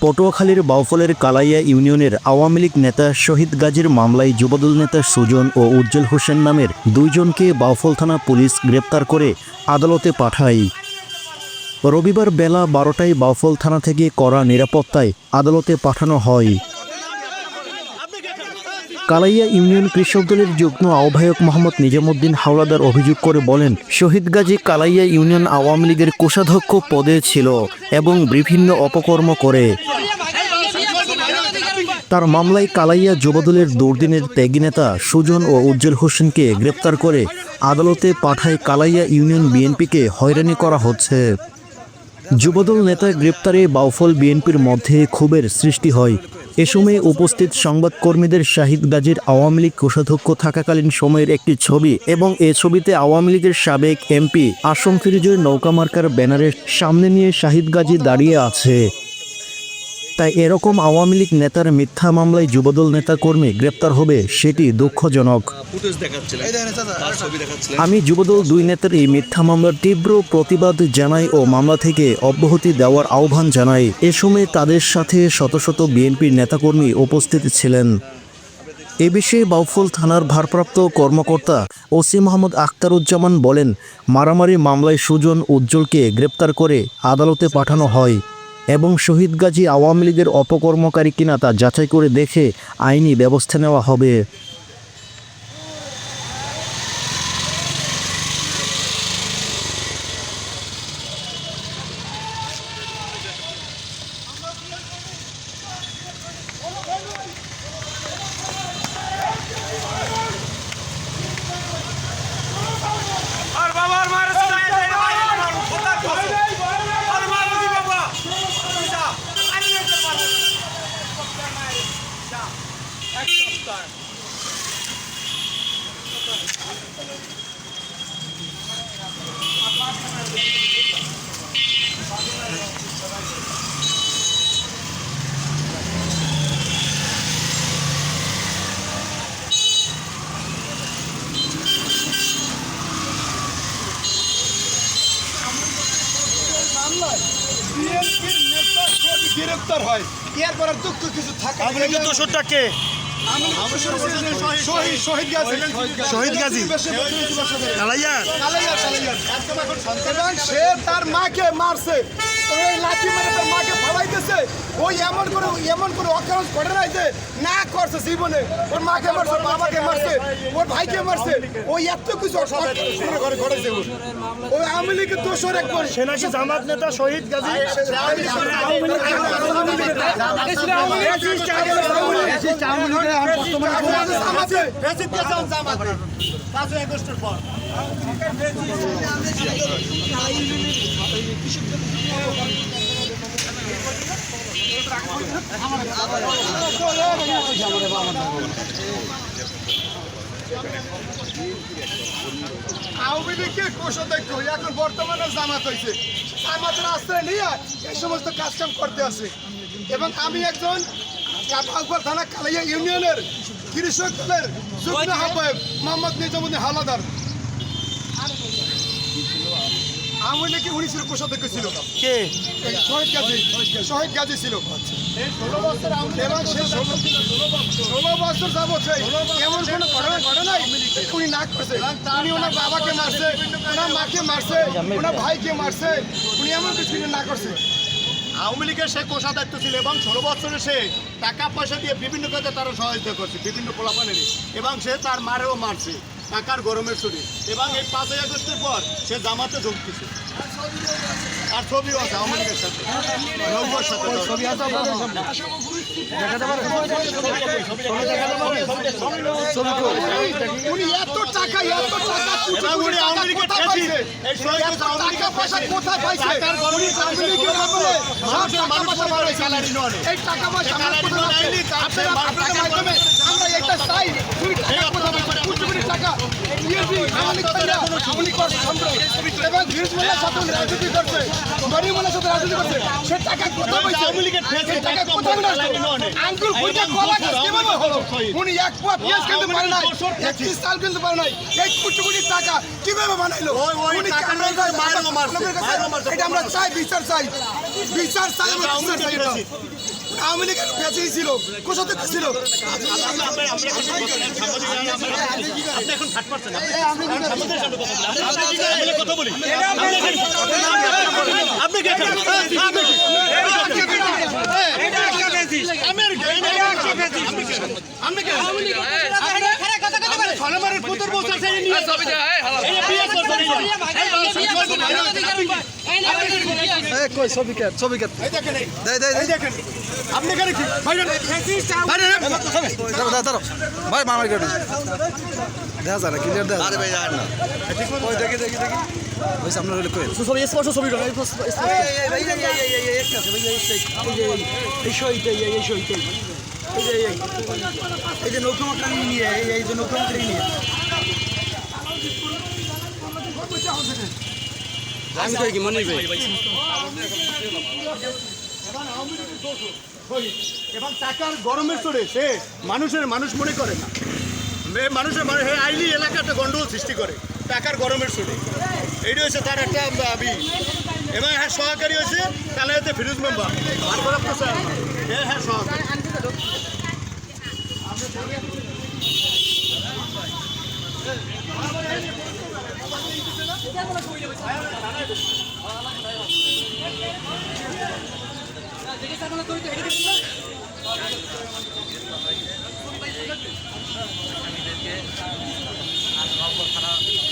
পটুয়াখালীর বাউফলের কালাইয়া ইউনিয়নের আওয়ামী লীগ নেতা শহীদ গাজীর মামলায় যুবদল নেতা সুজন ও উজ্জ্বল হোসেন নামের দুইজনকে বাউফল থানা পুলিশ গ্রেপ্তার করে আদালতে পাঠায়। রবিবার বেলা 12টায় বাউফল থানা থেকে কড়া নিরাপত্তায় আদালতে পাঠানো হয়। কালাইয়া ইউনিয়ন কৃষক দলের যুগ্ম আহ্বায়ক মোহাম্মদ নিজামুদ্দিন হাওলাদার অভিযোগ করে বলেন, শহীদ গাজী কালাইয়া ইউনিয়ন আওয়ামী লীগের কোষাধ্যক্ষ পদে ছিল এবং বিভিন্ন অপকর্ম করে। তার মামলায় কালাইয়া যুবদলের দুর্দিনের ত্যাগী নেতা সুজন ও উজ্জ্বল হোসেনকে গ্রেপ্তার করে আদালতে পাঠায় কালাইয়া ইউনিয়ন বিএনপিকে হয়রানি করা হচ্ছে। যুবদল নেতা গ্রেপ্তারে বাউফল বিএনপির মধ্যে ক্ষোভের সৃষ্টি হয়। এ সময় উপস্থিত সংবাদকর্মীদের শহীদ গাজীর আওয়ামী লীগ কোষাধ্যক্ষ থাকাকালীন সময়ের একটি ছবি এবং এ ছবিতে আওয়ামী লীগের সাবেক এমপি আসম ফিরোজের নৌকা মার্কার ব্যানারের সামনে নিয়ে শহীদ গাজী দাঁড়িয়ে আছে। তাই এরকম আওয়ামী লীগ নেতার মিথ্যা মামলায় যুবদল নেতাকর্মী গ্রেপ্তার হবে সেটি দুঃখজনক। আমি যুবদল দুই নেতার এই মিথ্যা মামলার তীব্র প্রতিবাদ জানাই ও মামলা থেকে অব্যাহতি দেওয়ার আহ্বান জানাই। এ সময় তাদের সাথে শত শত বিএনপির নেতাকর্মী উপস্থিত ছিলেন। এ বিষয়ে বাউফল থানার ভারপ্রাপ্ত কর্মকর্তা ওসি মোহাম্মদ আখতারুজ্জামান বলেন, মারামারি মামলায় সুজন উজ্জ্বলকে গ্রেপ্তার করে আদালতে পাঠানো হয় এবং শহীদ গাজী আওয়ামী লীগের অপকর্মকারী কিনা তা যাচাই করে দেখে আইনি ব্যবস্থা নেওয়া হবে। গ্রেপ্তার হয় এর করার দুঃখ কিছু থাকে। দোষরটাকে শহীদ গাজী এবং সে তার মাকে মারছে, ওই লাঠি মেরে তার মাকে ফালাইতেছে। ওই এমন করে অকারণ করে নাই যে না করছে জীবনে। ওর মাকে মারছে, বাবাকে মারছে, ওর ভাইকে মারছে। ওই এত কিছু ঘটেছে। ওই আওয়ামী লীগের দোষর একবার সেনাকি জামাত নেতা শহীদ গাজী আওয়ামী লীগের কোষাধ্যক্ষ এখন বর্তমানে জামাত হয়েছে। জামাতের আশ্রয় নিয়ে এই সমস্ত কাজকাম করতে আছে। এবং আমি একজন বাউফল থানা কালাইয়া ইউনিয়নের কৃষক দলের যুগ্ম আহ্বায়ক মোহাম্মদ নিজামুদ্দিন হাওলাদার। আওয়ামী লীগের 19 কোষাধ্যক্ষ ছিল কে? শহীদ গাজী ছিল। এবং সে 16 বছর যাবত এমন কোনো ঘটনা ঘটে নাই উনি না করছে। উনি ওনার বাবাকে মারছে, ওনার মাকে মারছে, ওনার ভাইকে মারছে। উনি এমন কিছু না করছে। আওয়ামী লীগের সে কোষাধ্যক্ষ ছিল এবং 16 বছরে সে টাকা পয়সা দিয়ে বিভিন্ন কাজে তারা সহায়তা করছে, বিভিন্ন পোলাপানেরই। এবং সে তার মারেও মারছে টাকার গরমের ছুটি। এবং এই 5ই আগস্টের পর সে জামাতে যোগ দিচ্ছে। আর ছবিও আছে আওয়ামী লীগের সাথে, নৌকার সাথে ছবি আছে। উনি এত টাকা উনি আওয়ামী লীগের পাইছে। টাকা পয়সা কোথায় পাইছে? এই টাকা পয়সা আমরা একটা চাই টাকা এবং ঘিরমোলার সাথে রাজনীতি করছে, গরিমোলার সাথে রাজনীতি করছে। সে টাকা কোথায় পাইছে? আঙ্গুল ফুটা কলা গাছ কিভাবে হলো? উনি এক পোয়া পেঁয়াজ কিনতে পারে নাই, 31 সাল কিনতে পারে নাই। এই কোটি কোটি টাকা কিভাবে বানাইলো? উনি এটা আমরা চাই, বিচার চাই। বিচার চাই আমরা, বিচার চাই এটা। আওয়ামী লীগের পেঁচেই ছিল, কোষাতে ছিল। আপনি কেন কি ভাই মামার কেটে দেখা যায় না ক্লিয়ার দেখা আরে ভাই আর না ওই দেখি দেখি দেখি ওই সামনে রইলে কই ছবি স্পষ্ট ছবি এই যে নৌকা নিয়ে এই যে নৌকা নিয়ে আমি কই কি মনে ভাই এবং টাকার গরমের চড়ে সে মানুষ মনে করে না মানুষের আইলি এলাকাতে গন্ডগোল সৃষ্টি করে টাকার গরমের চড়ে এইটা হচ্ছে তার একটা এবং হ্যাঁ সহকারী হয়েছে কালাইতে ফিরোজ মেম্বার হ্যাঁ সহকারী